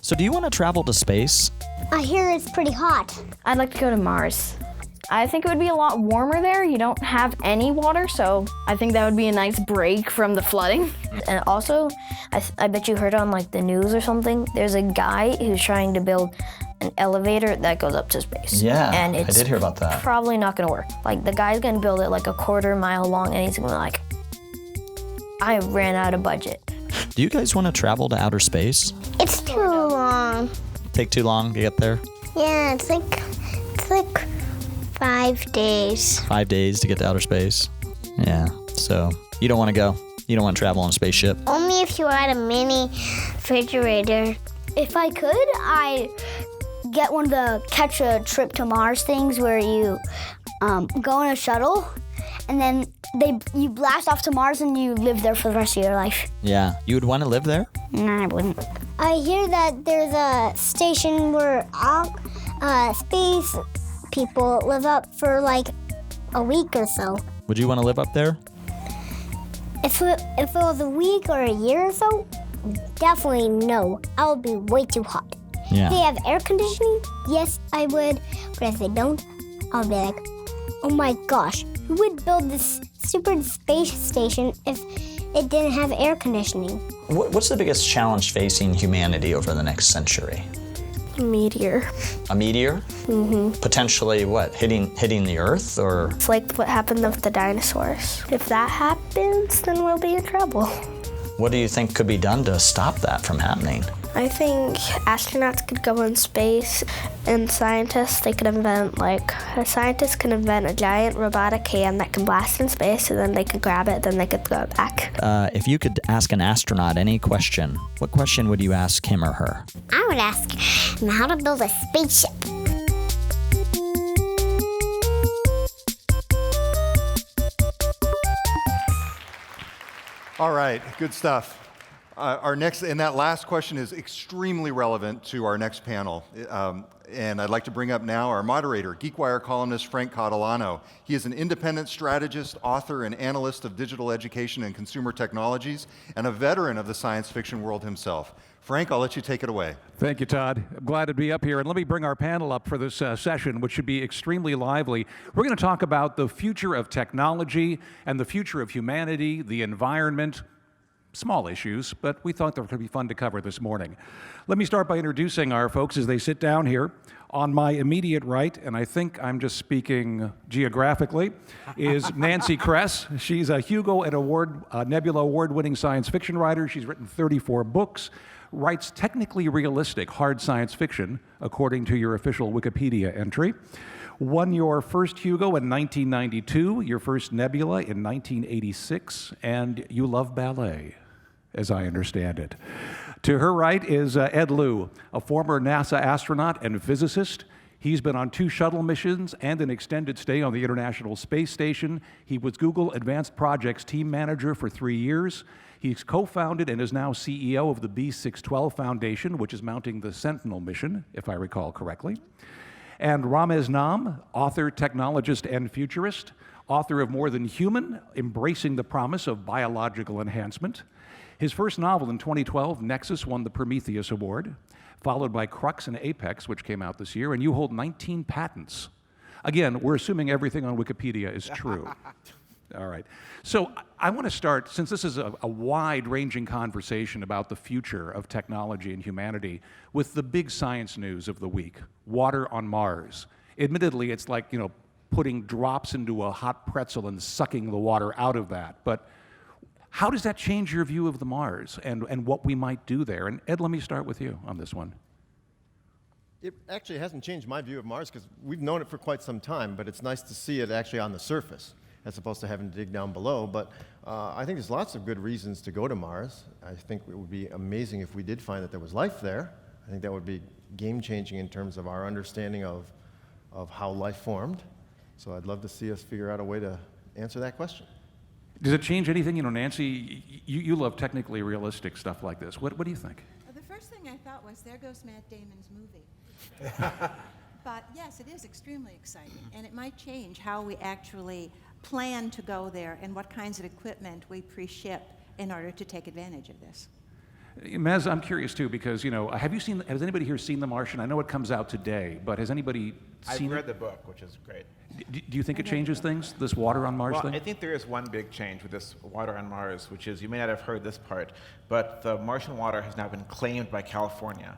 So do you want to travel to space? I hear it's pretty hot. I'd like to go to Mars. I think it would be a lot warmer there. You don't have any water, so I think that would be a nice break from the flooding. And also, I bet you heard on like the news or something, there's a guy who's trying to build an elevator that goes up to space. Yeah, and I did hear about that. Probably not gonna work. Like the guy's gonna build it like a 1/4 mile long and he's gonna be like, I ran out of budget. Do you guys want to travel to outer space? It's too long. Take too long to get there? Yeah, it's like 5 days. 5 days to get to outer space? Yeah, so you don't want to go? You don't want to travel on a spaceship? Only if you had a mini refrigerator. If I could, I'd get one of the catch a trip to Mars things where you go in a shuttle and then you blast off to Mars and you live there for the rest of your life. Yeah, you would want to live there? No, I wouldn't. I hear that there's a station where space people live up for like a week or so. Would you want to live up there? If it was a week or a year or so, definitely no. I would be way too hot. Yeah. If they have air conditioning, yes, I would. But if they don't, I would be like, oh my gosh, who would build this super space station if it didn't have air conditioning? What's the biggest challenge facing humanity over the next century? A meteor. A meteor? Mm-hmm. Potentially what? Hitting the Earth, or? It's like what happened with the dinosaurs. If that happens, then we'll be in trouble. What do you think could be done to stop that from happening? I think astronauts could go in space, and scientists can invent a giant robotic hand that can blast in space, and then they could grab it, then they could throw it back. If you could ask an astronaut any question, what question would you ask him or her? I would ask him how to build a spaceship. All right, good stuff. That last question is extremely relevant to our next panel. And I'd like to bring up now our moderator, GeekWire columnist Frank Catalano. He is an independent strategist, author, and analyst of digital education and consumer technologies, and a veteran of the science fiction world himself. Frank, I'll let you take it away. Thank you, Todd. I'm glad to be up here. And let me bring our panel up for this session, which should be extremely lively. We're going to talk about the future of technology and the future of humanity, the environment. Small issues, but we thought they were going to be fun to cover this morning. Let me start by introducing our folks as they sit down here. On my immediate right, and I think I'm just speaking geographically, is Nancy Kress. She's a Hugo and Nebula award-winning science fiction writer. She's written 34 books, writes technically realistic hard science fiction, according to your official Wikipedia entry. Won your first Hugo in 1992, your first Nebula in 1986, and you love ballet, as I understand it. To her right is Ed Lu, a former NASA astronaut and physicist. He's been on 2 shuttle missions and an extended stay on the International Space Station. He was Google Advanced Projects team manager for 3 years. He's co-founded and is now CEO of the B612 Foundation, which is mounting the Sentinel mission, if I recall correctly. And Ramez Naam, author, technologist, and futurist, author of More Than Human, Embracing the Promise of Biological Enhancement. His first novel in 2012, Nexus, won the Prometheus Award, followed by Crux and Apex, which came out this year, and you hold 19 patents. Again, we're assuming everything on Wikipedia is true. All right. So I want to start, since this is a wide-ranging conversation about the future of technology and humanity, with the big science news of the week, water on Mars. Admittedly, it's like, putting drops into a hot pretzel and sucking the water out of that. But how does that change your view of the Mars and what we might do there? And Ed, let me start with you on this one. It actually hasn't changed my view of Mars because we've known it for quite some time, but it's nice to see it actually on the surface as opposed to having to dig down below. But I think there's lots of good reasons to go to Mars. I think it would be amazing if we did find that there was life there. I think that would be game-changing in terms of our understanding of how life formed. So I'd love to see us figure out a way to answer that question. Does it change anything? Nancy, you love technically realistic stuff like this. What do you think? The first thing I thought was, there goes Matt Damon's movie. But yes, it is extremely exciting, and it might change how we actually plan to go there and what kinds of equipment we pre-ship in order to take advantage of this. Mez, I'm curious too, because, has anybody here seen The Martian? I know it comes out today, but has anybody seen I've read it? the book, which is great. Do you think it changes things, this water on Mars Well, thing? I think there is one big change with this water on Mars, which is, you may not have heard this part, but the Martian water has now been claimed by California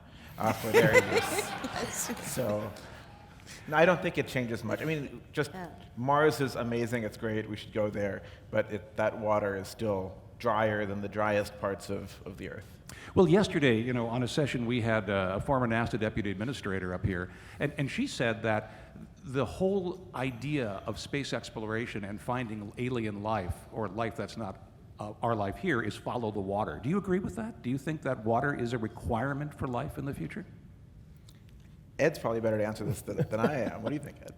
for their use. So, no, I don't think it changes much. I mean, just Mars is amazing, it's great, we should go there, but that water is still drier than the driest parts of the Earth. Well, yesterday, on a session, we had a former NASA deputy administrator up here, and she said that the whole idea of space exploration and finding alien life, or life that's not our life here, is follow the water. Do you agree with that? Do you think that water is a requirement for life in the future? Ed's probably better to answer this than I am. What do you think, Ed?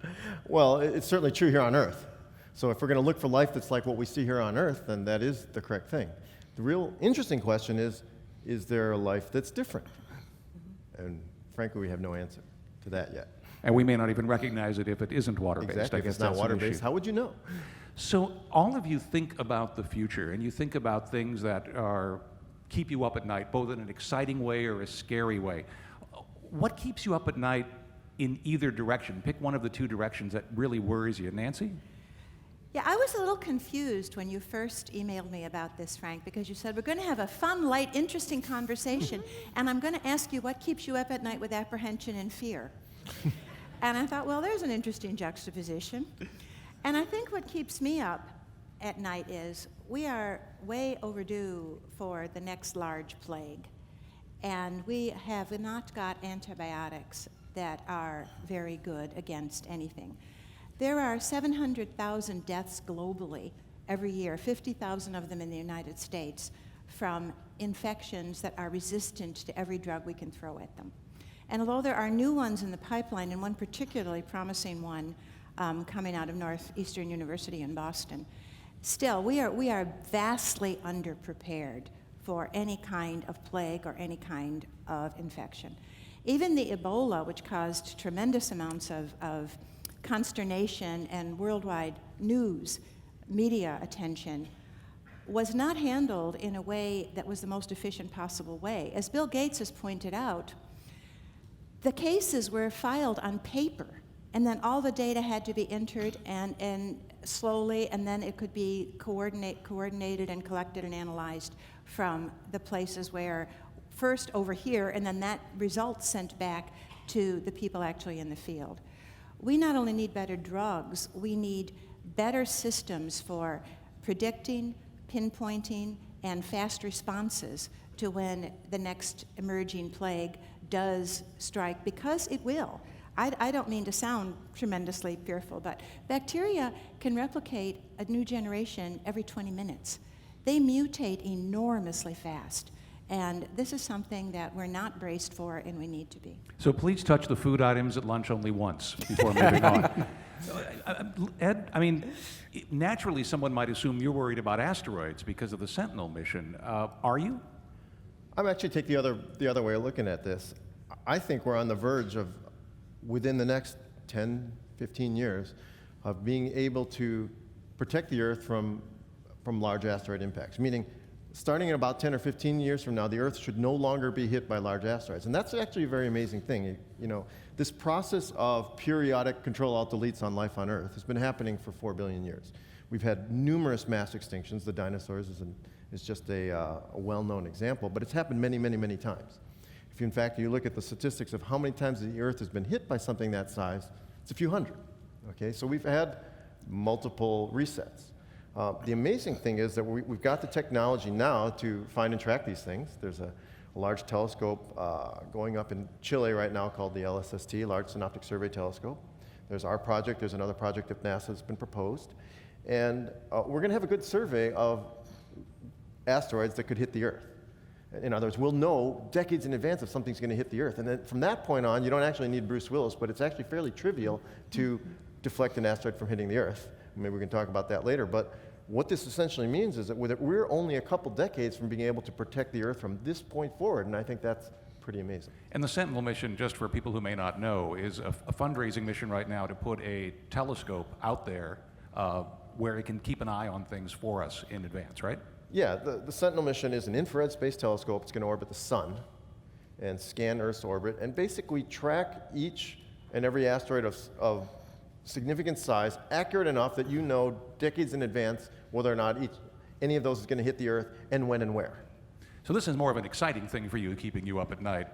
Well, it's certainly true here on Earth. So if we're going to look for life that's like what we see here on Earth, then that is the correct thing. The real interesting question is there a life that's different? And frankly, we have no answer to that yet. And we may not even recognize it if it isn't water-based. Exactly. I If guess it's not that's an water-based, issue. how would you know? So all of you think about the future, and you think about things that keep you up at night, both in an exciting way or a scary way. What keeps you up at night in either direction? Pick one of the two directions that really worries you. Nancy? Yeah, I was a little confused when you first emailed me about this, Frank, because you said, we're going to have a fun, light, interesting conversation, and I'm going to ask you what keeps you up at night with apprehension and fear. And I thought, well, there's an interesting juxtaposition. And I think what keeps me up at night is we are way overdue for the next large plague. And we have not got antibiotics that are very good against anything. There are 700,000 deaths globally every year, 50,000 of them in the United States, from infections that are resistant to every drug we can throw at them. And although there are new ones in the pipeline, and one particularly promising one coming out of Northeastern University in Boston, still, we are vastly underprepared for any kind of plague or any kind of infection. Even the Ebola, which caused tremendous amounts of consternation and worldwide news, media attention, was not handled in a way that was the most efficient possible way. As Bill Gates has pointed out, the cases were filed on paper, and then all the data had to be entered and slowly, and then it could be coordinated and collected and analyzed from the places where, first over here, and then that result sent back to the people actually in the field. We not only need better drugs, we need better systems for predicting, pinpointing, and fast responses to when the next emerging plague does strike, because it will. I don't mean to sound tremendously fearful, but bacteria can replicate a new generation every 20 minutes. They mutate enormously fast. And this is something that we're not braced for, and we need to be. So please touch the food items at lunch only once before moving on. Ed, I mean, naturally someone might assume you're worried about asteroids because of the Sentinel mission. Are you? I'm actually take the other way of looking at this. I think we're on the verge of, within the next 10, 15 years, of being able to protect the Earth from large asteroid impacts, meaning starting in about 10 or 15 years from now, the Earth should no longer be hit by large asteroids. And that's actually a very amazing thing. This process of periodic control-alt-deletes on life on Earth has been happening for 4 billion years. We've had numerous mass extinctions. The dinosaurs is just a well-known example, but it's happened many, many, many times. If in fact you look at the statistics of how many times the Earth has been hit by something that size, it's a few hundred. Okay, so we've had multiple resets. The amazing thing is that we've got the technology now to find and track these things. There's a large telescope going up in Chile right now called the LSST, Large Synoptic Survey Telescope. There's our project. There's another project at NASA that's been proposed. And we're going to have a good survey of asteroids that could hit the Earth. In other words, we'll know decades in advance if something's going to hit the Earth. And then from that point on, you don't actually need Bruce Willis, but it's actually fairly trivial to deflect an asteroid from hitting the Earth. Maybe we can talk about that later. But what this essentially means is that we're only a couple decades from being able to protect the Earth from this point forward, and I think that's pretty amazing. And the Sentinel mission, just for people who may not know, is a fundraising mission right now to put a telescope out there where it can keep an eye on things for us in advance, right? Yeah, the Sentinel mission is an infrared space telescope. It's going to orbit the sun and scan Earth's orbit and basically track each and every asteroid of significant size, accurate enough that you know decades in advance whether or not any of those is going to hit the Earth and when and where. So this is more of an exciting thing for you, keeping you up at night,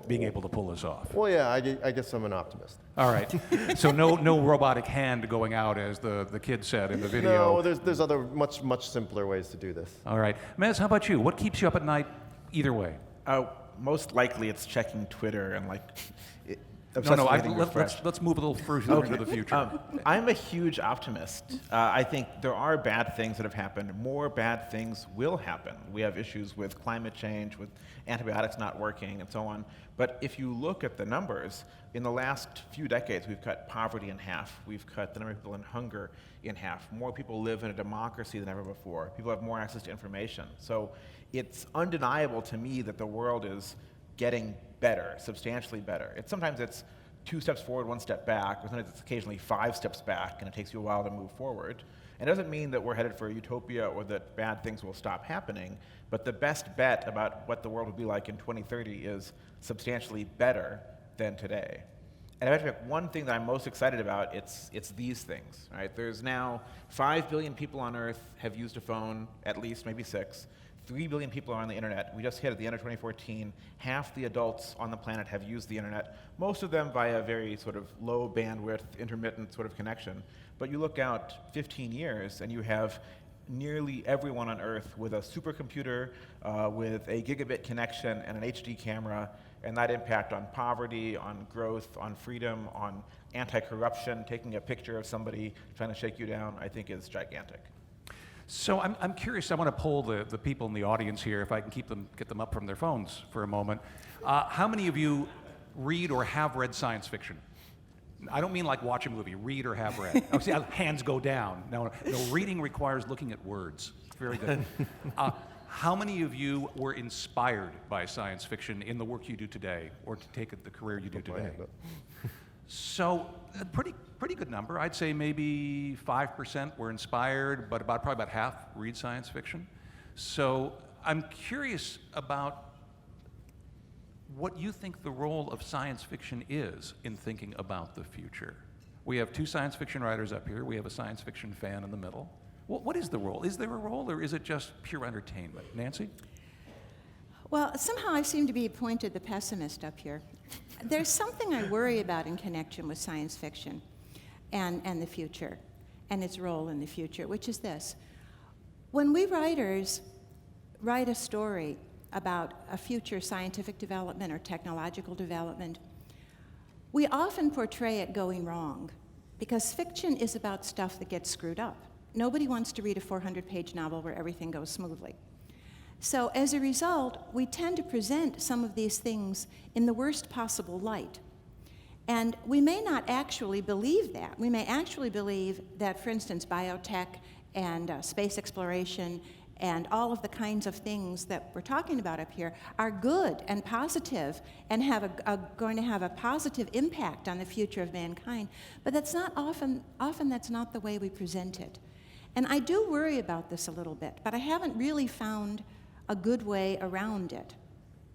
being able to pull this off. Well, yeah, I guess I'm an optimist. All right. So no robotic hand going out, as the kid said in the video. No, there's other much simpler ways to do this. All right. Mez, how about you? What keeps you up at night either way? Most likely it's checking Twitter and let's move a little further into the future. I'm a huge optimist. I think there are bad things that have happened. More bad things will happen. We have issues with climate change, with antibiotics not working, and so on. But if you look at the numbers, in the last few decades, we've cut poverty in half. We've cut the number of people in hunger in half. More people live in a democracy than ever before. People have more access to information. So it's undeniable to me that the world is getting better, substantially better. Sometimes it's 2 steps forward, 1 step back, or sometimes it's occasionally 5 steps back, and it takes you a while to move forward. It doesn't mean that we're headed for a utopia or that bad things will stop happening, but the best bet about what the world will be like in 2030 is substantially better than today. And in fact, one thing that I'm most excited about, it's these things, right? There's now 5 billion people on Earth have used a phone, at least, maybe 6. 3 billion people are on the internet. We just hit at the end of 2014, half the adults on the planet have used the internet, most of them via a very sort of low bandwidth, intermittent sort of connection. But you look out 15 years and you have nearly everyone on Earth with a supercomputer, with a gigabit connection and an HD camera, and that impact on poverty, on growth, on freedom, on anti-corruption, taking a picture of somebody trying to shake you down, I think is gigantic. So I'm curious. I want to poll the people in the audience here, if I can get them up from their phones for a moment. How many of you read or have read science fiction? I don't mean like watch a movie. Read or have read. Oh, see, hands go down. No, reading requires looking at words. Very good. How many of you were inspired by science fiction in the work you do today, or to take the career you do today? So, a pretty good number. I'd say maybe 5% were inspired, but probably about half read science fiction. So, I'm curious about what you think the role of science fiction is in thinking about the future. We have 2 science fiction writers up here. We have a science fiction fan in the middle. What is the role? Is there a role, or is it just pure entertainment? Nancy? Well, somehow I seem to be appointed the pessimist up here. There's something I worry about in connection with science fiction and the future, and its role in the future, which is this. When we writers write a story about a future scientific development or technological development, we often portray it going wrong, because fiction is about stuff that gets screwed up. Nobody wants to read a 400-page novel where everything goes smoothly. So as a result, we tend to present some of these things in the worst possible light. And we may not actually believe that. We may actually believe that, for instance, biotech and space exploration and all of the kinds of things that we're talking about up here are good and positive and going to have a positive impact on the future of mankind. But that's not often that's not the way we present it. And I do worry about this a little bit, but I haven't really found a good way around it,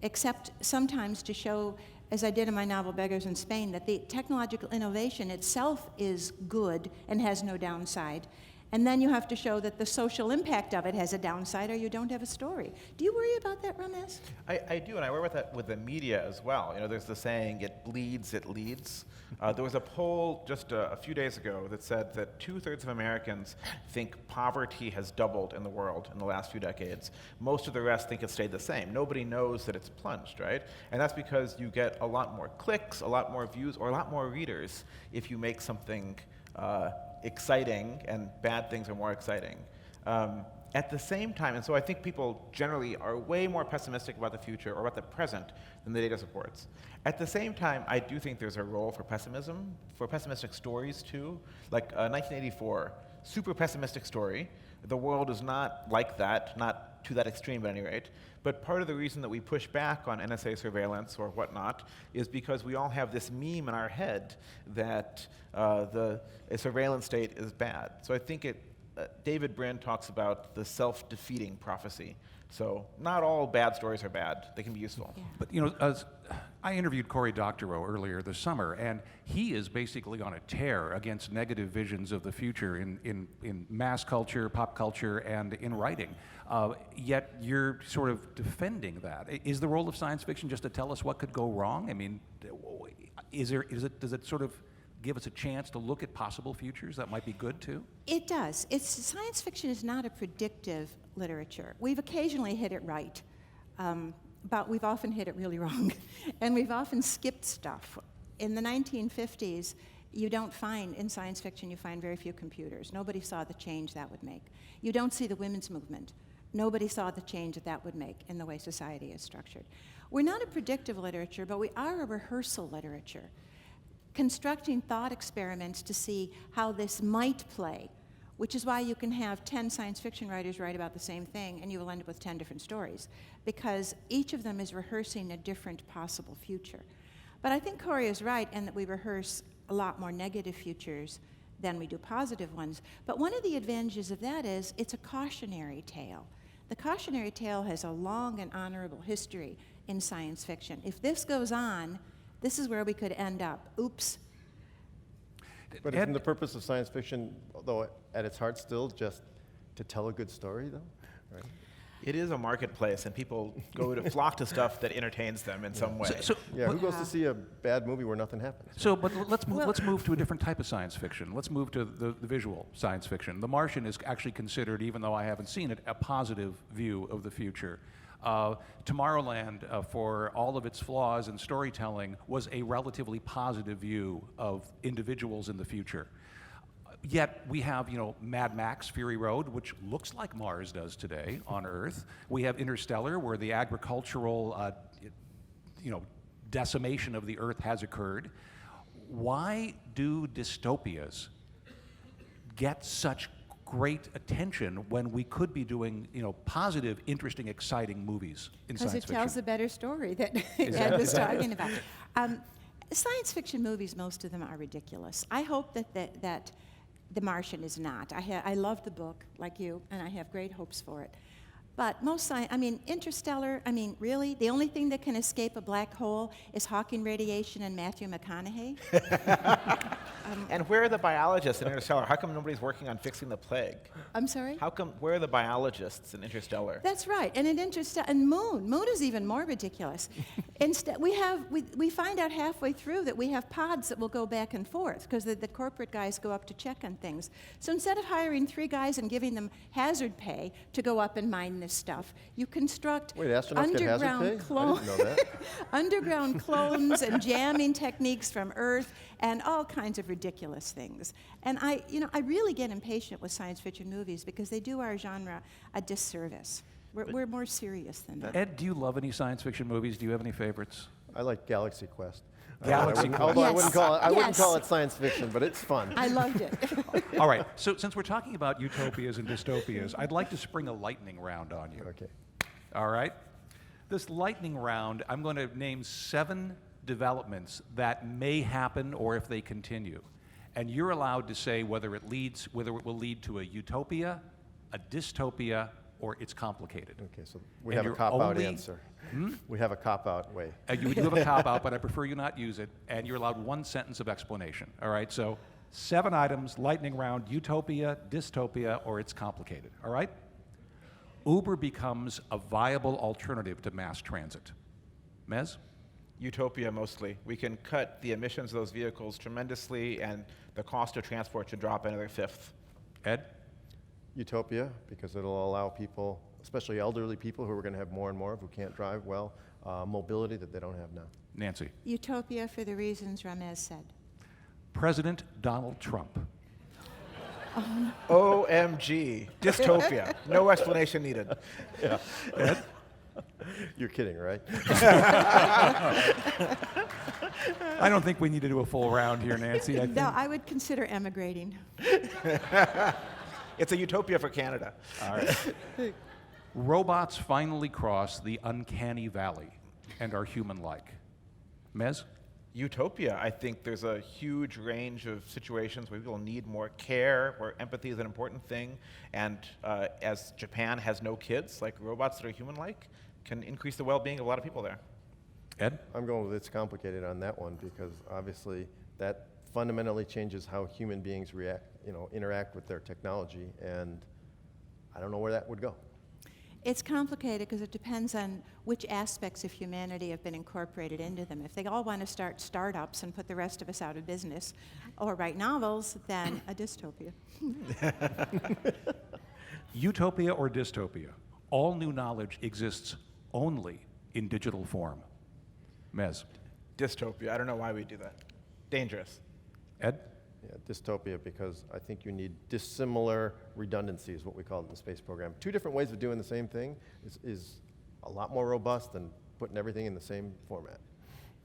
except sometimes to show, as I did in my novel Beggars in Spain, that the technological innovation itself is good and has no downside. And then you have to show that the social impact of it has a downside, or you don't have a story. Do you worry about that, Ramez? I do, and I worry about that with the media as well. You know, there's the saying, it bleeds, it leads. There was a poll just a few days ago that said that 2/3 of Americans think poverty has doubled in the world in the last few decades. Most of the rest think it stayed the same. Nobody knows that it's plunged, right? And that's because you get a lot more clicks, a lot more views, or a lot more readers if you make something exciting, and bad things are more exciting. At the same time, and so I think people generally are way more pessimistic about the future or about the present than the data supports. At the same time, I do think there's a role for pessimism, for pessimistic stories too. Like 1984, super pessimistic story. The world is not like that, not to that extreme at any rate. But part of the reason that we push back on NSA surveillance or whatnot is because we all have this meme in our head that a surveillance state is bad. So I think David Brin talks about the self-defeating prophecy. So not all bad stories are bad. They can be useful. Yeah. But you know, I interviewed Cory Doctorow earlier this summer, and he is basically on a tear against negative visions of the future in mass culture, pop culture, and in writing. Yet you're sort of defending that. Is the role of science fiction just to tell us what could go wrong? I mean, does it sort of give us a chance to look at possible futures that might be good too? It does. Science fiction is not a predictive literature. We've occasionally hit it right, but we've often hit it really wrong. And we've often skipped stuff. In the 1950s, you don't find, in science fiction, you find very few computers. Nobody saw the change that would make. You don't see the women's movement. Nobody saw the change that would make in the way society is structured. We're not a predictive literature, but we are a rehearsal literature, constructing thought experiments to see how this might play, which is why you can have 10 science fiction writers write about the same thing and you will end up with 10 different stories, because each of them is rehearsing a different possible future. But I think Cory is right in that we rehearse a lot more negative futures than we do positive ones. But one of the advantages of that is it's a cautionary tale. The cautionary tale has a long and honorable history in science fiction. If this goes on, this is where we could end up. Oops. But isn't the purpose of science fiction, though at its heart still just to tell a good story, though? Right? It is a marketplace, and people go to flock to stuff that entertains them in some way. Who goes to see a bad movie where nothing happens? So, but let's move to a different type of science fiction. Let's move to the visual science fiction. The Martian is actually considered, even though I haven't seen it, a positive view of the future. Tomorrowland, for all of its flaws in storytelling, was a relatively positive view of individuals in the future. Yet we have, Mad Max, Fury Road, which looks like Mars does today on Earth. We have Interstellar, where the agricultural, decimation of the Earth has occurred. Why do dystopias get such great attention when we could be doing, positive, interesting, exciting movies in science fiction? Because it tells a better story that Ed was talking about. Science fiction movies, most of them are ridiculous. I hope that The Martian is not. I love the book, like you, and I have great hopes for it. But Interstellar, really? The only thing that can escape a black hole is Hawking radiation and Matthew McConaughey? And where are the biologists in Interstellar? How come nobody's working on fixing the plague? I'm sorry? Where are the biologists in Interstellar? That's right. And in Interstellar, and Moon is even more ridiculous. Instead, we find out halfway through that we have pods that will go back and forth because the corporate guys go up to check on things. So instead of hiring 3 guys and giving them hazard pay to go up and mine this stuff, you construct underground underground clones and jamming techniques from Earth and all kinds of ridiculous things. And I really get impatient with science fiction movies because they do our genre a disservice. We're more serious than that. Ed, do you love any science fiction movies? Do you have any favorites? I like Galaxy Quest. Galaxy Quest. Although I wouldn't call it science fiction, but it's fun. I loved it. All right, so since we're talking about utopias and dystopias, I'd like to spring a lightning round on you. Okay. All right? This lightning round, I'm going to name 7 developments that may happen or if they continue. And you're allowed to say whether it will lead to a utopia, a dystopia, or it's complicated. Okay, so we have a cop-out answer. We have a cop-out way. You do have a cop-out, but I prefer you not use it, and you're allowed 1 sentence of explanation. All right, so 7 items, lightning round, utopia, dystopia, or it's complicated. All right? Uber becomes a viable alternative to mass transit. Mez? Utopia, mostly. We can cut the emissions of those vehicles tremendously, and the cost of transport should drop another 1/5. Ed? Utopia, because it'll allow people, especially elderly people who are going to have more and more of who can't drive well, mobility that they don't have now. Nancy? Utopia for the reasons Ramez said. President Donald Trump. OMG. Dystopia. No explanation needed. Yeah. Ed? You're kidding, right? I don't think we need to do a full round here, Nancy. No, I would consider emigrating. It's a utopia for Canada. All right. Robots finally cross the uncanny valley and are human-like. Mez? Utopia. I think there's a huge range of situations where people need more care, where empathy is an important thing, and as Japan has no kids, like robots that are human-like, can increase the well-being of a lot of people there. Ed? I'm going with it's complicated on that one because obviously that fundamentally changes how human beings interact with their technology, and I don't know where that would go. It's complicated because it depends on which aspects of humanity have been incorporated into them. If they all want to start startups and put the rest of us out of business or write novels, then a dystopia. Utopia or dystopia? All new knowledge exists only in digital form. Mez? Dystopia. I don't know why we do that. Dangerous. Ed? Yeah, dystopia, because I think you need dissimilar redundancy is what we call it in the space program. Two different ways of doing the same thing is a lot more robust than putting everything in the same format.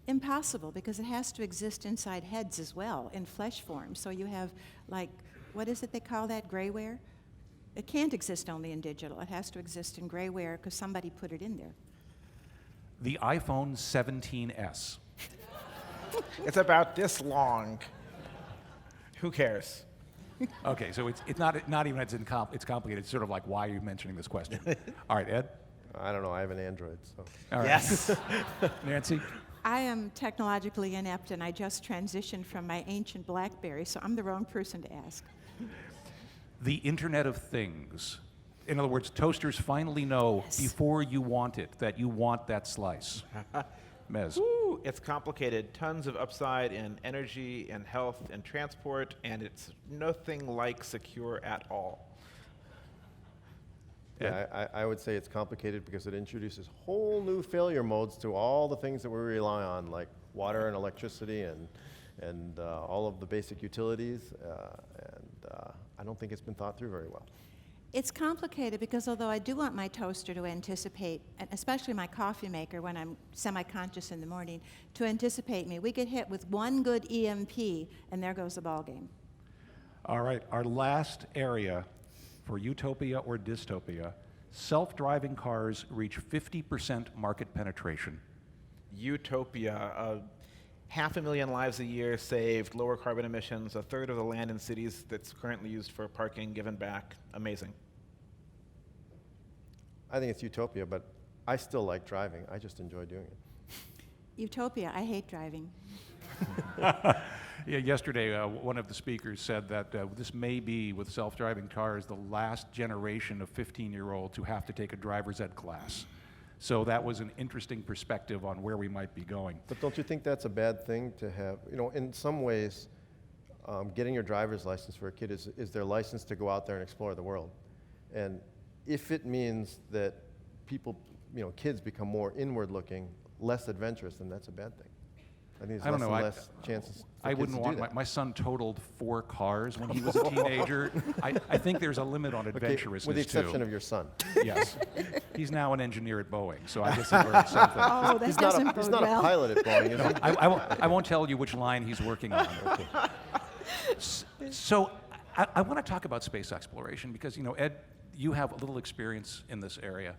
Impossible, because it has to exist inside heads as well, in flesh form. So you have, like, what is it they call that, grayware? It can't exist only in digital. It has to exist in grayware because somebody put it in there. The iPhone 17s. It's about this long. Who cares? Okay, so it's not even it's complicated. It's sort of like, why are you mentioning this question? All right, Ed? I don't know. I have an Android, so. All right. Yes. Nancy? I am technologically inept, and I just transitioned from my ancient BlackBerry, so I'm the wrong person to ask. The Internet of Things. In other words, toasters finally know before you want it that you want that slice. Mez? Ooh, it's complicated. Tons of upside in energy and health and transport, and it's nothing like secure at all. Yeah, I would say it's complicated because it introduces whole new failure modes to all the things that we rely on, like water and electricity and all of the basic utilities, and I don't think it's been thought through very well. It's complicated because although I do want my toaster to anticipate, and especially my coffee maker when I'm semi-conscious in the morning, to anticipate me, we get hit with one good EMP, and there goes the ball game. All right, our last area for utopia or dystopia, self-driving cars reach 50% market penetration. Utopia. 500,000 lives a year saved, lower carbon emissions, a third of the land in cities that's currently used for parking given back. Amazing. I think it's utopia, but I still like driving. I just enjoy doing it. Utopia, I hate driving. Yeah, yesterday, one of the speakers said that this may be, with self-driving cars, the last generation of 15-year-olds who have to take a driver's ed class. So that was an interesting perspective on where we might be going. But don't you think that's a bad thing to have? You know, in some ways, getting your driver's license for a kid is their license to go out there and explore the world. And if it means that people, kids become more inward-looking, less adventurous, then that's a bad thing. I think there's less chances for I kids wouldn't to want do that. my son totaled 4 cars when he was a teenager. I think there's a limit on adventurousness, with the exception too. of your son. Yes. He's now an engineer at Boeing, so I guess he learned something. Oh, that doesn't bode He's not well. a pilot at Boeing, is he? I won't tell you which line he's working on. Okay. So I want to talk about space exploration because, Ed, you have a little experience in this area.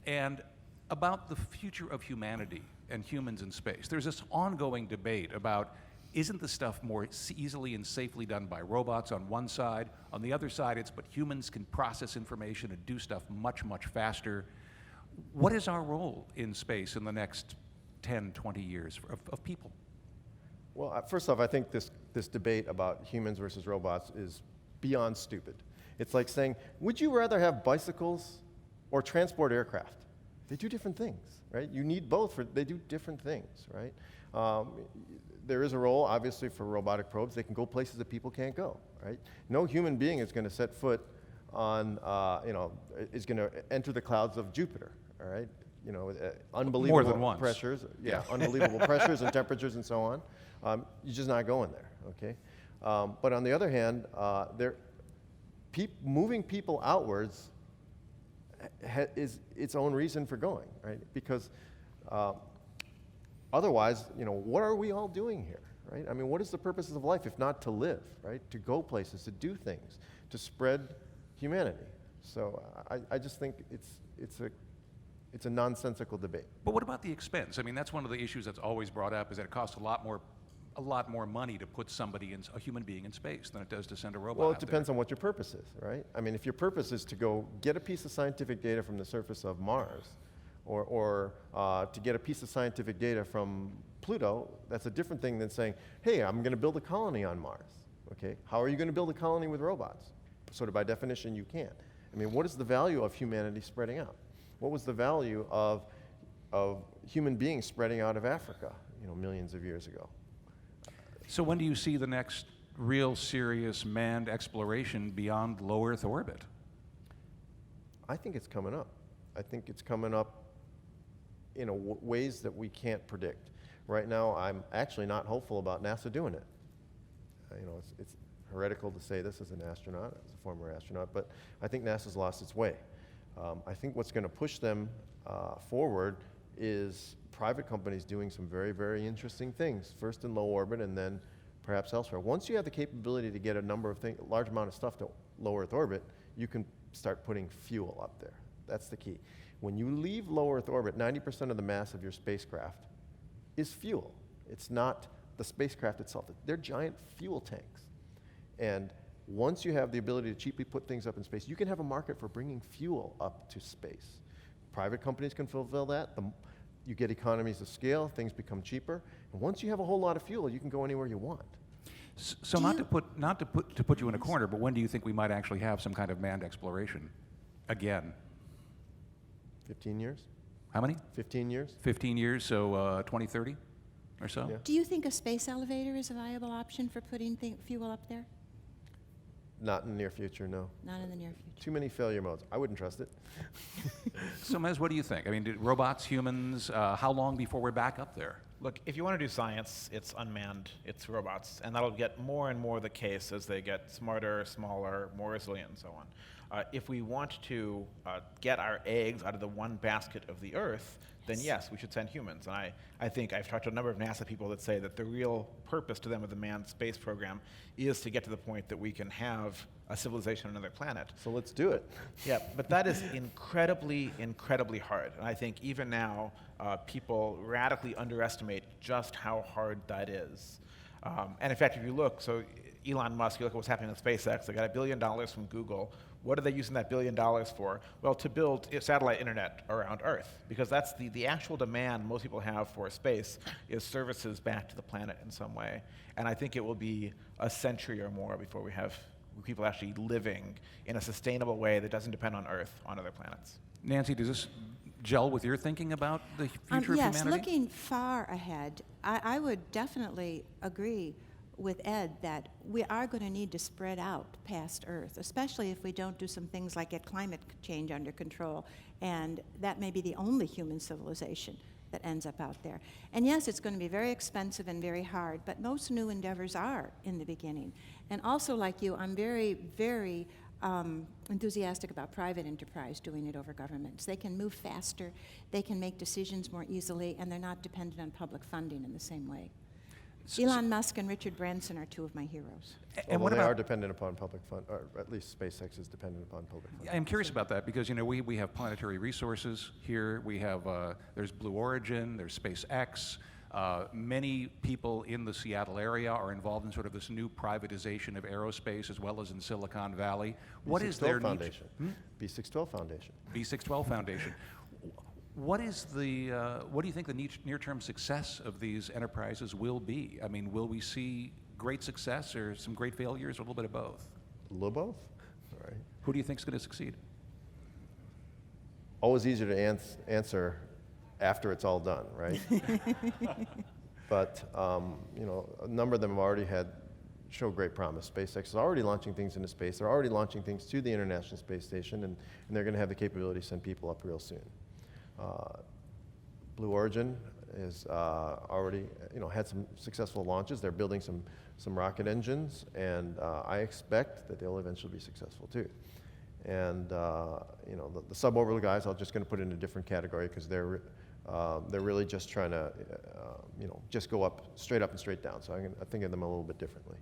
And about the future of humanity and humans in space. There's this ongoing debate about, isn't the stuff more easily and safely done by robots on one side? On the other side, but humans can process information and do stuff much, much faster. What is our role in space in the next 10, 20 years of people? Well, first off, I think this debate about humans versus robots is beyond stupid. It's like saying, would you rather have bicycles or transport aircraft? They do different things, right? You need both, they do different things, right? There is a role, obviously, for robotic probes. They can go places that people can't go, right? No human being is going to set foot on, is going to enter the clouds of Jupiter, all right? Unbelievable More than once. pressures. Yeah, unbelievable pressures and temperatures and so on. You're just not going there, okay? But on the other hand, moving people outwards is its own reason for going, right? Because otherwise, what are we all doing here, right? I mean, what is the purpose of life if not to live, right? To go places, to do things, to spread humanity. So I just think it's a nonsensical debate. But what about the expense? I mean, that's one of the issues that's always brought up, is that it costs a lot more a lot more money to put a human being in space than it does to send a robot Well, out it depends on what your purpose is, right? I mean, if your purpose is to go get a piece of scientific data from the surface of Mars, or to get a piece of scientific data from Pluto, that's a different thing than saying, hey, I'm going to build a colony on Mars. Okay, how are you going to build a colony with robots? Sort of by definition, you can't. I mean, what is the value of humanity spreading out? What was the value of human beings spreading out of Africa, millions of years ago? So when do you see the next real serious manned exploration beyond low Earth orbit? I think it's coming up. I think it's coming up in ways that we can't predict. Right now, I'm actually not hopeful about NASA doing it. It's heretical to say this as an astronaut, as a former astronaut, but I think NASA's lost its way. I think what's going to push them forward is private companies doing some very, very interesting things, first in low orbit and then perhaps elsewhere. Once you have the capability to get a large amount of stuff to low Earth orbit, you can start putting fuel up there. That's the key. When you leave low Earth orbit, 90% of the mass of your spacecraft is fuel. It's not the spacecraft itself. They're giant fuel tanks. And once you have the ability to cheaply put things up in space, you can have a market for bringing fuel up to space. Private companies can fulfill that. You get economies of scale, things become cheaper. And once you have a whole lot of fuel, you can go anywhere you want. So not to put you in a corner, but when do you think we might actually have some kind of manned exploration again? 15 years. How many? 15 years. 15 years, so 2030 or so? Yeah. Do you think a space elevator is a viable option for putting fuel up there? Not in the near future, no. Not in the near future. Too many failure modes. I wouldn't trust it. So, Mez, what do you think? I mean, robots, humans, how long before we're back up there? Look, if you want to do science, it's unmanned, it's robots, and that'll get more and more the case as they get smarter, smaller, more resilient, and so on. If we want to get our eggs out of the one basket of the Earth, then yes, we should send humans. And I think I've talked to a number of NASA people that say that the real purpose to them of the manned space program is to get to the point that we can have a civilization on another planet. So let's do it. Yeah, but that is incredibly, incredibly hard. And I think even now, people radically underestimate just how hard that is. And in fact, if you look, so Elon Musk, you look at what's happening in SpaceX, they got $1 billion from Google. What are they using that $1 billion for? Well, to build satellite internet around Earth, because that's the actual demand most people have for space is services back to the planet in some way. And I think it will be a century or more before we have people actually living in a sustainable way that doesn't depend on Earth, on other planets. Nancy, does this gel with your thinking about the future of yes, humanity? looking far ahead, I would definitely agree with Ed that we are going to need to spread out past Earth, especially if we don't do some things like get climate change under control. And that may be the only human civilization that ends up out there. And yes, it's going to be very expensive and very hard, but most new endeavors are in the beginning. And also, like you, I'm very, very enthusiastic about private enterprise doing it over governments. They can move faster, they can make decisions more easily, and they're not dependent on public funding in the same way. Elon Musk and Richard Branson are two of my heroes. And Although they are dependent upon public fund, or at least SpaceX is dependent upon public funding. I'm curious about that because we have planetary resources here. We have there's Blue Origin, there's SpaceX. Many people in the Seattle area are involved in sort of this new privatization of aerospace as well as in Silicon Valley. What is their Foundation? B612 Foundation. B612 Foundation. What is the? What do you think the near-term success of these enterprises will be? I mean, will we see great success or some great failures, or a little bit of both? A little both. All right. Who do you think is going to succeed? Always easier to answer after it's all done, right? But a number of them have already show great promise. SpaceX is already launching things into space. They're already launching things to the International Space Station, and they're going to have the capability to send people up real soon. Blue Origin is already had some successful launches. They're building some rocket engines, and I expect that they'll eventually be successful too. And the suborbital guys, I'm just going to put in a different category because they're really just trying to just go up, straight up and straight down. So I think of them a little bit differently.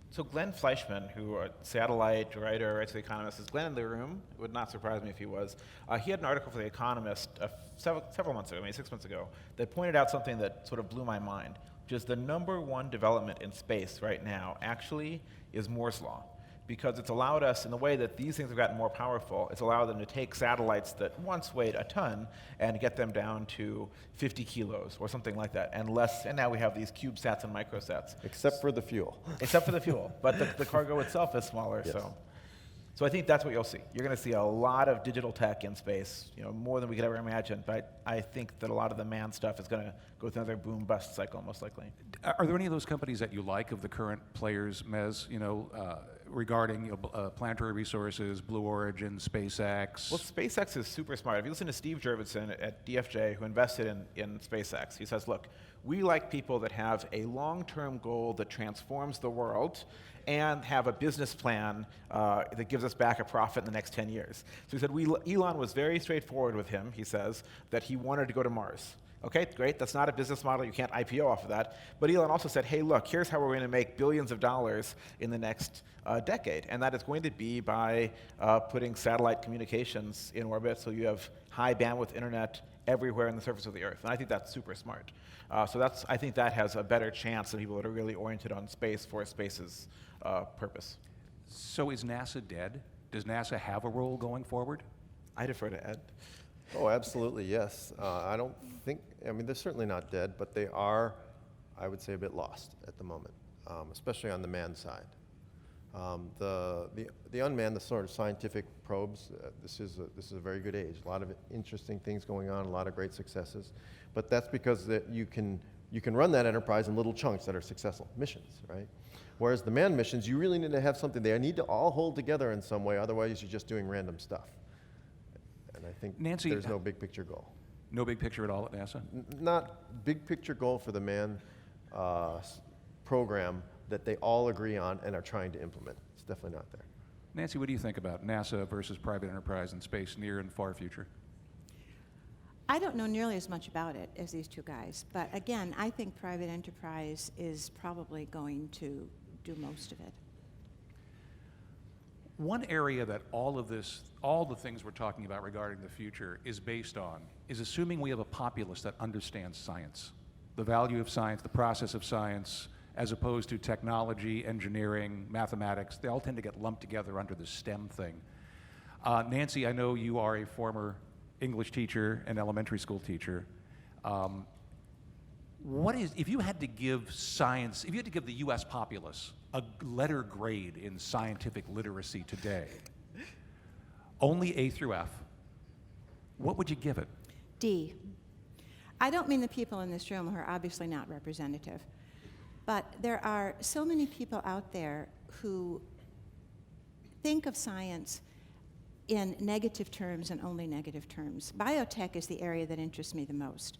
So Glenn Fleischman, who a satellite writer, writes for The Economist, is Glenn in the room? It would not surprise me if he was. He had an article for The Economist several months ago, maybe 6 months ago, that pointed out something that sort of blew my mind. which is the #1 development in space right now actually is Moore's Law. Because it's allowed us, in the way that these things have gotten more powerful, it's allowed them to take satellites that once weighed a ton and get them down to 50 kilos or something like that, and less. And now we have these CubeSats and microsats. Except for the fuel. Except for the fuel, but the cargo itself is smaller. Yes. So I think that's what you'll see. You're going to see a lot of digital tech in space, more than we could ever imagine. But I think that a lot of the manned stuff is going to go through another boom-bust cycle, most likely. Are there any of those companies that you like of the current players, Mez, regarding planetary resources, Blue Origin, SpaceX? Well, SpaceX is super smart. If you listen to Steve Jurvetson at DFJ, who invested in SpaceX, he says, look, we like people that have a long-term goal that transforms the world and have a business plan that gives us back a profit in the next 10 years. So he said, Elon was very straightforward with him, he says, that he wanted to go to Mars. Okay, great, that's not a business model, you can't IPO off of that. But Elon also said, hey, look, here's how we're going to make billions of dollars in the next decade. And that is going to be by putting satellite communications in orbit so you have high bandwidth internet everywhere on the surface of the Earth. And I think that's super smart. I think that has a better chance than people that are really oriented on space for space's purpose. So is NASA dead? Does NASA have a role going forward? I defer to Ed. Oh, absolutely, yes. I mean, they're certainly not dead, but they are, I would say, a bit lost at the moment, especially on the manned side. The unmanned, the sort of scientific probes, this is a very good age. A lot of interesting things going on, a lot of great successes. But that's because you can run that enterprise in little chunks that are successful missions, right? Whereas the manned missions, you really need to have something there. Need to all hold together in some way, otherwise you're just doing random stuff. And I think Nancy, there's no big picture goal. No big picture at all at NASA? Not big picture goal for the manned program that they all agree on and are trying to implement. It's definitely not there. Nancy, what do you think about NASA versus private enterprise in space, near and far future? I don't know nearly as much about it as these two guys, but again, I think private enterprise is probably going to do most of it. One area that all the things we're talking about regarding the future is based on is assuming we have a populace that understands science, the value of science, the process of science, as opposed to technology, engineering, mathematics. They all tend to get lumped together under the STEM thing. Nancy, I know you are a former English teacher and elementary school teacher. If you had to give science, if you had to give the US populace a letter grade in scientific literacy today, only A through F, what would you give it? D. I don't mean the people in this room who are obviously not representative, but there are so many people out there who think of science in negative terms and only negative terms. Biotech is the area that interests me the most.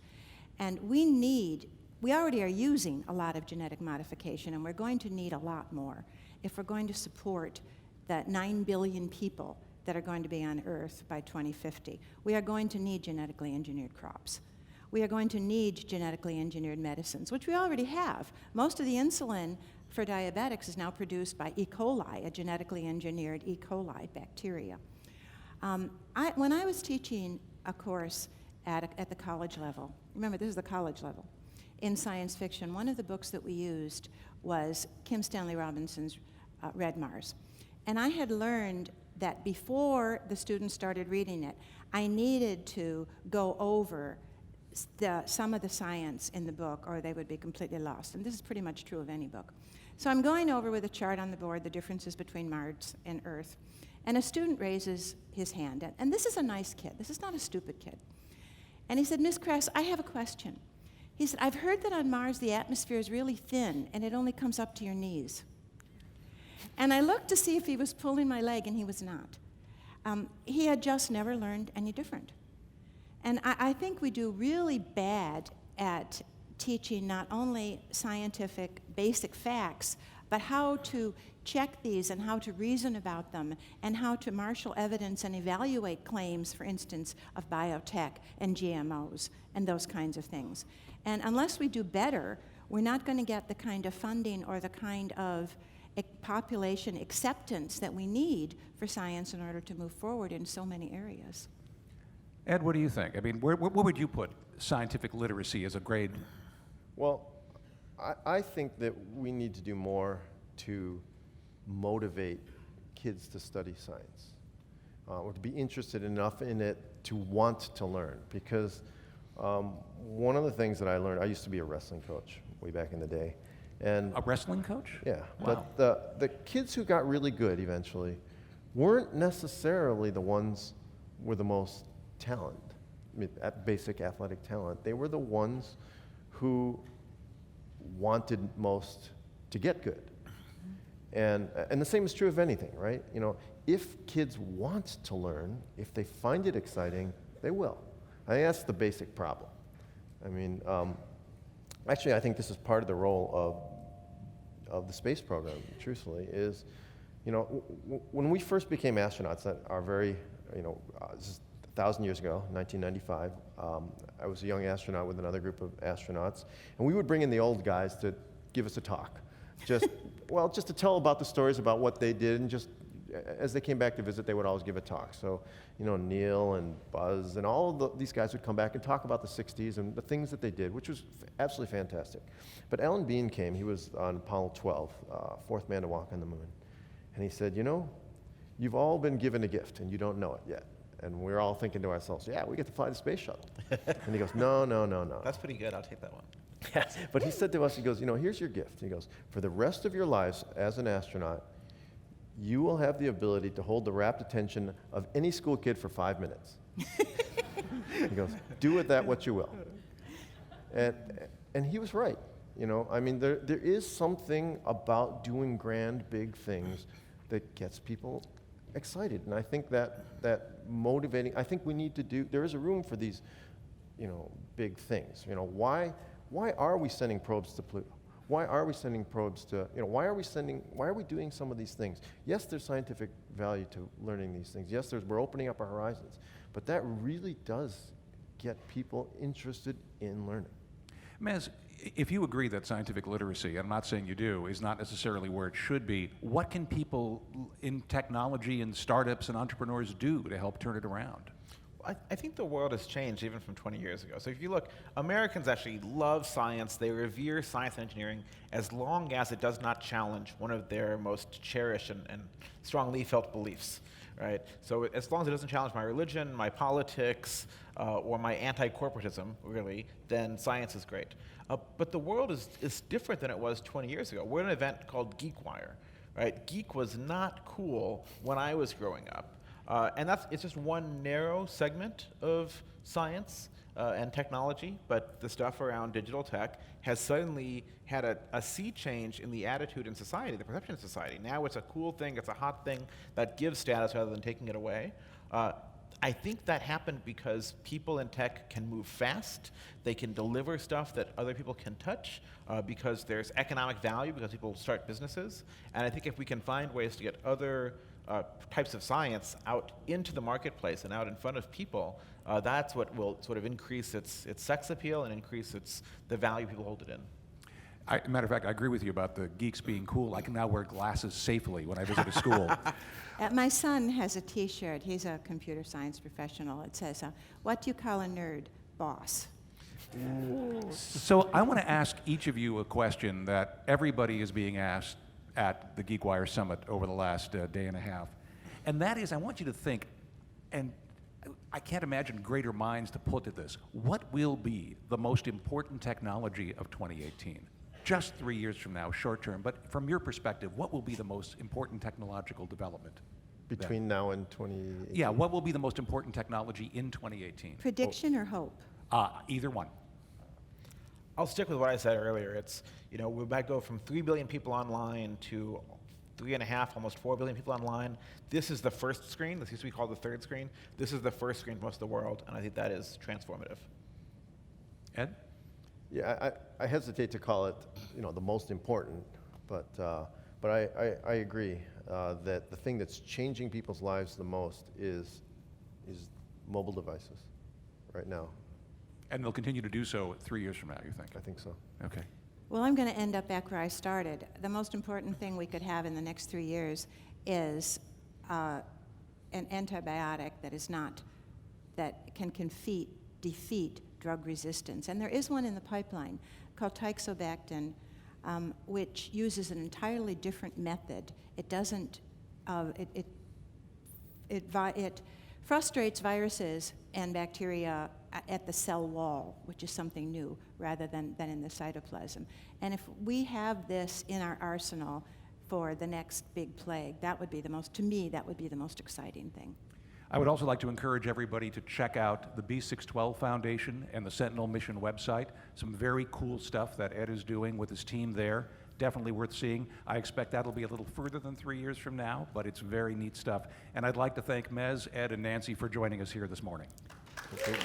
And we already are using a lot of genetic modification, and we're going to need a lot more if we're going to support the 9 billion people that are going to be on Earth by 2050. We are going to need genetically engineered crops. We are going to need genetically engineered medicines, which we already have. Most of the insulin for diabetics is now produced by E. coli, a genetically engineered E. coli bacteria. When I was teaching a course at the college level, remember this is the college level, in science fiction, one of the books that we used was Kim Stanley Robinson's Red Mars. And I had learned that before the students started reading it, I needed to go over some of the science in the book or they would be completely lost. And this is pretty much true of any book. So I'm going over with a chart on the board the differences between Mars and Earth. And a student raises his hand. And this is a nice kid. This is not a stupid kid. And he said, Miss Kress, I have a question. He said, I've heard that on Mars the atmosphere is really thin and it only comes up to your knees. And I looked to see if he was pulling my leg, and he was not. He had just never learned any different. And I think we do really bad at teaching not only scientific basic facts, but how to check these and how to reason about them and how to marshal evidence and evaluate claims, for instance, of biotech and GMOs and those kinds of things. And unless we do better, we're not going to get the kind of funding or the kind of population acceptance that we need for science in order to move forward in so many areas. Ed, what do you think? I mean, where would you put scientific literacy as a grade? Well, I think that we need to do more to motivate kids to study science, or to be interested enough in it to want to learn. Because one of the things that I learned, I used to be a wrestling coach way back in the day. And A wrestling coach? yeah, Wow. but the kids who got really good eventually weren't necessarily the ones with the most talent, basic athletic talent. They were the ones who wanted most to get good. And the same is true of anything, right? You know, if kids want to learn, if they find it exciting, they will. I think that's the basic problem. I mean, actually, I think this is part of the role of the space program, truthfully, is, you know, when we first became astronauts that are very, you know, this is 1,000 years ago, 1995, I was a young astronaut with another group of astronauts, and we would bring in the old guys to give us a talk. Just, well, just to tell about the stories about what they did, and just as they came back to visit, they would always give a talk. So, you know, Neil and Buzz and all of these guys would come back and talk about the 60s and the things that they did, which was absolutely fantastic. But Alan Bean came, he was on Apollo 12, fourth man to walk on the moon. And he said, you know, you've all been given a gift and you don't know it yet. And we're all thinking to ourselves, yeah, we get to fly the space shuttle. And he goes, no. That's pretty good. I'll take that one. But he said to us, he goes, you know, here's your gift. He goes, for the rest of your lives as an astronaut, you will have the ability to hold the rapt attention of any school kid for 5 minutes. He goes, do with that what you will. And he was right. You know, I mean, there is something about doing grand, big things that gets people excited. And I think that motivating, I think we need to do, there is a room for these, you know, big things. You know, why are we sending probes to Pluto? Why are we sending probes to, you know, why are we doing some of these things? Yes, there's scientific value to learning these things. Yes, we're opening up our horizons. But that really does get people interested in learning. Mez, if you agree that scientific literacy, I'm not saying you do, is not necessarily where it should be, what can people in technology and startups and entrepreneurs do to help turn it around? I think the world has changed even from 20 years ago. So if you look, Americans actually love science. They revere science and engineering as long as it does not challenge one of their most cherished and strongly felt beliefs, right? So as long as it doesn't challenge my religion, my politics, or my anti-corporatism, really, then science is great. But the world is different than it was 20 years ago. We're at an event called GeekWire, right? Geek was not cool when I was growing up. And it's just one narrow segment of science and technology, but the stuff around digital tech has suddenly had a sea change in the attitude in society, the perception of society. Now it's a cool thing, it's a hot thing that gives status rather than taking it away. I think that happened because people in tech can move fast, they can deliver stuff that other people can touch, because there's economic value, because people start businesses. And I think if we can find ways to get other types of science out into the marketplace and out in front of people, that's what will sort of increase its sex appeal and increase the value people hold it in. Matter of fact, I agree with you about the geeks being cool. I can now wear glasses safely when I visit a school. My son has a T-shirt. He's a computer science professional. It says, what do you call a nerd? Boss. So I want to ask each of you a question that everybody is being asked at the GeekWire Summit over the last day and a half. And that is, I want you to think, and I can't imagine greater minds to put to this, what will be the most important technology of 2018? Just 3 years from now, short term, but from your perspective, what will be the most important technological development? Between now and 2018? Yeah, what will be the most important technology in 2018? Prediction or hope? Either one. I'll stick with what I said earlier. It's, you know, we might go from 3 billion people online to 3.5, almost 4 billion people online. This is the first screen. This used to be called the third screen. This is the first screen for most of the world, and I think that is transformative. Ed? Yeah, I hesitate to call it, you know, the most important, but I agree that the thing that's changing people's lives the most is mobile devices right now. And they'll continue to do so 3 years from now, you think? I think so. Okay. Well, I'm going to end up back where I started. The most important thing we could have in the next 3 years is an antibiotic that can defeat drug resistance. And there is one in the pipeline called tixobactin which uses an entirely different method. It doesn't, it frustrates viruses and bacteria at the cell wall, which is something new, rather than in the cytoplasm. And if we have this in our arsenal for the next big plague, that would be the most, to me, that would be the most exciting thing. I would also like to encourage everybody to check out the B612 Foundation and the Sentinel mission website. Some very cool stuff that Ed is doing with his team there. Definitely worth seeing. I expect that'll be a little further than 3 years from now, but it's very neat stuff. And I'd like to thank Mez, Ed, and Nancy for joining us here this morning. Okay.